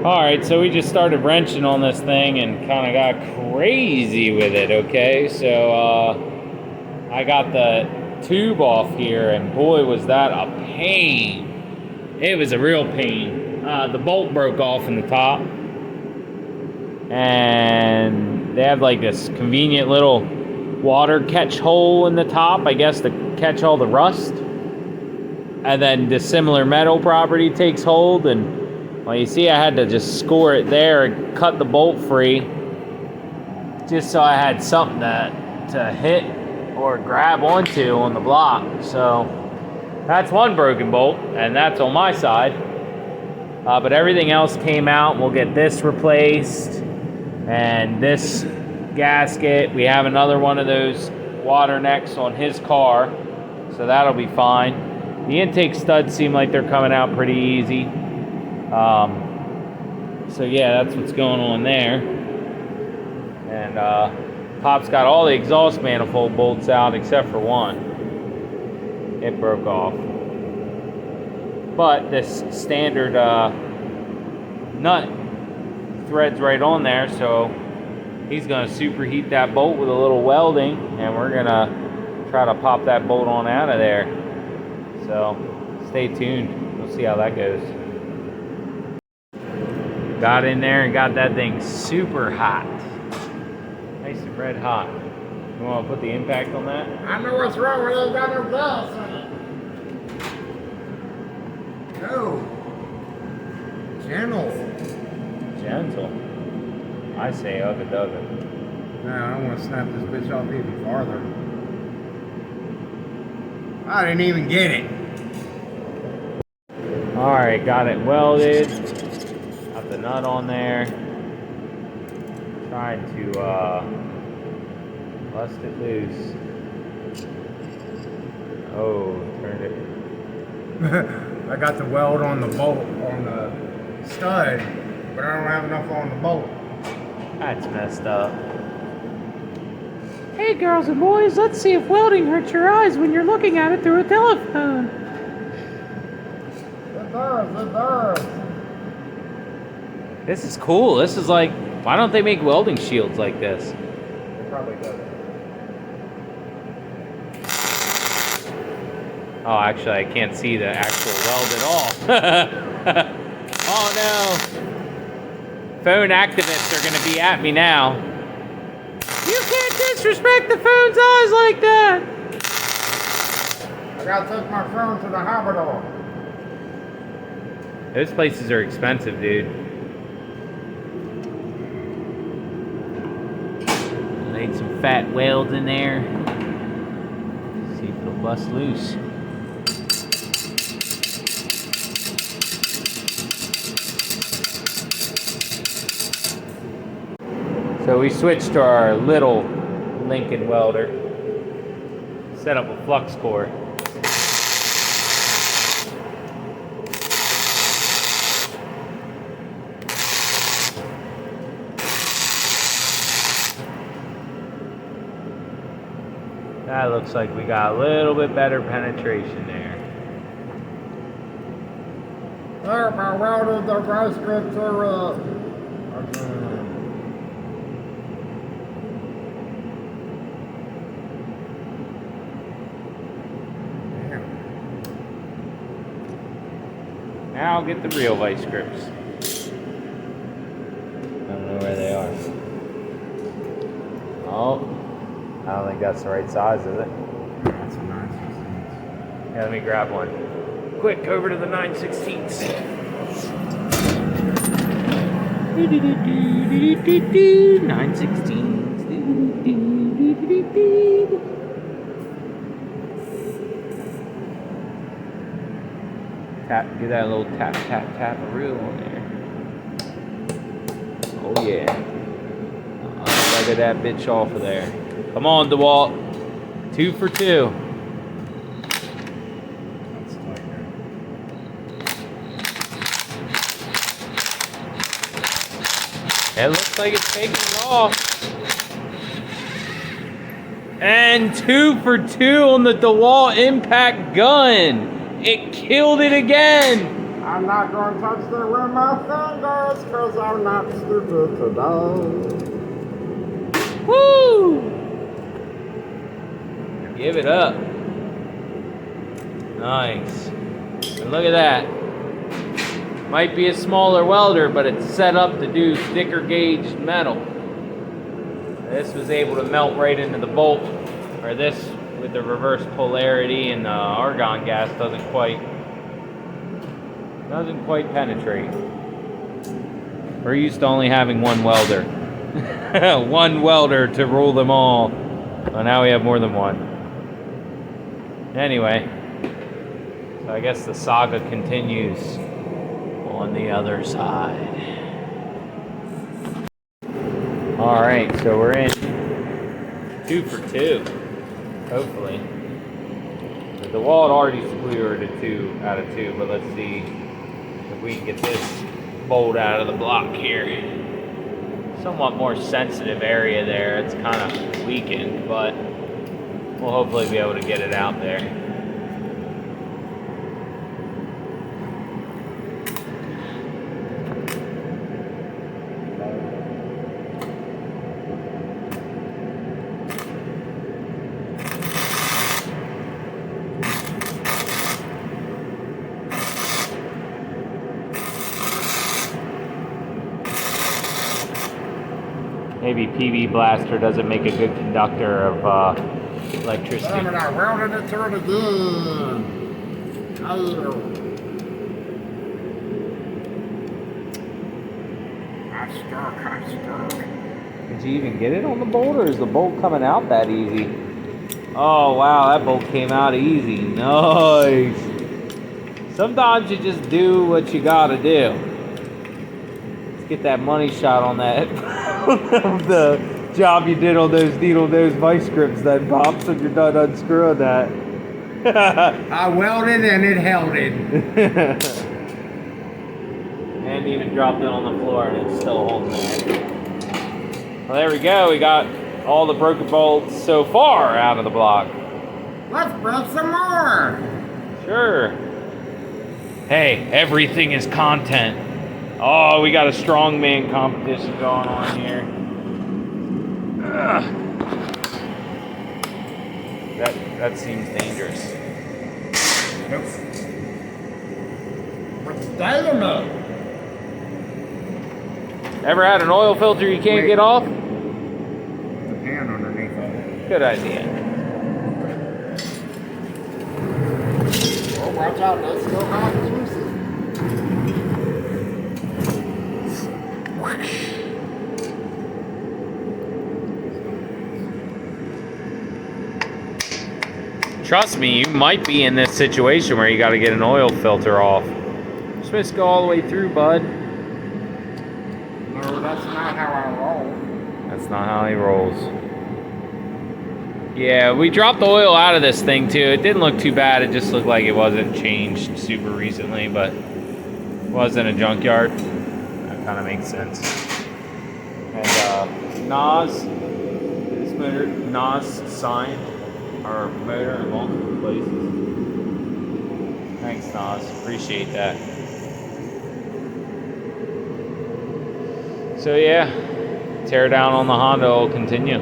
Alright, so we just started wrenching on this thing and kind of got crazy with it, okay? So, I got the tube off here, and boy, was that a pain. It was a real pain. The bolt broke off in the top. And they have like this convenient little water catch hole in the top, I guess, to catch all the rust. And then dissimilar metal property takes hold, and well, you see I had to just score it there and cut the bolt free just so I had something to hit or grab onto on the block. So that's one broken bolt, and that's on my side. But everything else came out. We'll get this replaced and this gasket. We have another one of those water necks on his car, so that'll be fine. The intake studs seem like they're coming out pretty easy. So yeah, that's what's going on there. And Pop's got all the exhaust manifold bolts out except for one. It broke off. But this standard nut threads right on there, so he's gonna superheat that bolt with a little welding, and we're gonna try to pop that bolt on out of there. So stay tuned, we'll see how that goes. Got in there and got that thing super hot, nice and red hot. You want to put the impact on that? I know what's wrong with it. Got no gas in it. No. Gentle. I say ugga dugga. No, I don't want to snap this bitch off even farther. I didn't even get it. Alright, got it welded. Got the nut on there. Trying to bust it loose. Oh, turned it. I got the weld on the bolt, on the stud, but I don't have enough on the bolt. That's messed up. Hey girls and boys, let's see if welding hurts your eyes when you're looking at it through a telephone. It does. This is cool. This is like, why don't they make welding shields like this? It probably does. Oh, actually, I can't see the actual weld at all. Oh no. Phone activists are going to be at me now. You can't disrespect the phone's eyes like that. I gotta take my phone to the Haberdor. Those places are expensive, dude. Laid some fat welds in there. See if it'll bust loose. So we switched to our little Lincoln welder. Set up a flux core. That looks like we got a little bit better penetration there. There, I welded the gasket to Now I'll get the real vice grips. I don't know where they are. Oh, I don't think that's the right size, is it? That's a 9/16. Yeah, let me grab one. Quick, over to the 9/16. 9/16. Tap, get that little tap, tap, tap reel on there. Oh yeah. Get that bitch off of there. Come on, DeWalt. 2 for 2. That's tighter. It looks like it's taking it off. And 2 for 2 on the DeWalt impact gun. It killed it again. I'm not going to touch the with my fingers because I'm not stupid today. Woo! Give it up. Nice. And look at that. Might be a smaller welder, but it's set up to do thicker gauge metal. This was able to melt right into the bolt, or this with the reverse polarity and the argon gas doesn't quite penetrate. We're used to only having one welder. One welder to rule them all. Well, now we have more than one. Anyway, so I guess the saga continues on the other side. Alright, so we're in 2 for 2, hopefully. The wall had already skewered a 2 out of 2, but let's see if we can get this bolt out of the block here. Somewhat more sensitive area there, it's kind of weakened, but we'll hopefully be able to get it out there. Maybe PV Blaster doesn't make a good conductor of electricity. Damn it, I welded it to it again. I'm stuck. Did you even get it on the bolt, or is the bolt coming out that easy? Oh wow, that bolt came out easy. Nice. Sometimes you just do what you gotta do. Let's get that money shot on that. The job you did on those needle nose vice grips then, Pops, and you're done unscrewing that. I welded and it held it. And even dropped it on the floor and it's still holding there. Well, there we go. We got all the broken bolts so far out of the block. Let's break some more. Sure. Hey, everything is content. Oh, we got a strongman competition going on here. Ugh. That seems dangerous. Nope. What's dynamite? Ever had an oil filter you can't get off? The pan underneath it. Good idea. Oh, watch out, that's still hot and juicy. Trust me, you might be in this situation where you got to get an oil filter off. You're supposed to go all the way through, bud. No, that's not how I roll. That's not how he rolls. Yeah, we dropped the oil out of this thing too. It didn't look too bad. It just looked like it wasn't changed super recently, but it was in a junkyard. That kind of makes sense. And NOS, this motor, NOS signed our motor in multiple places. Thanks, NOS. Appreciate that. So yeah, tear down on the Honda will continue.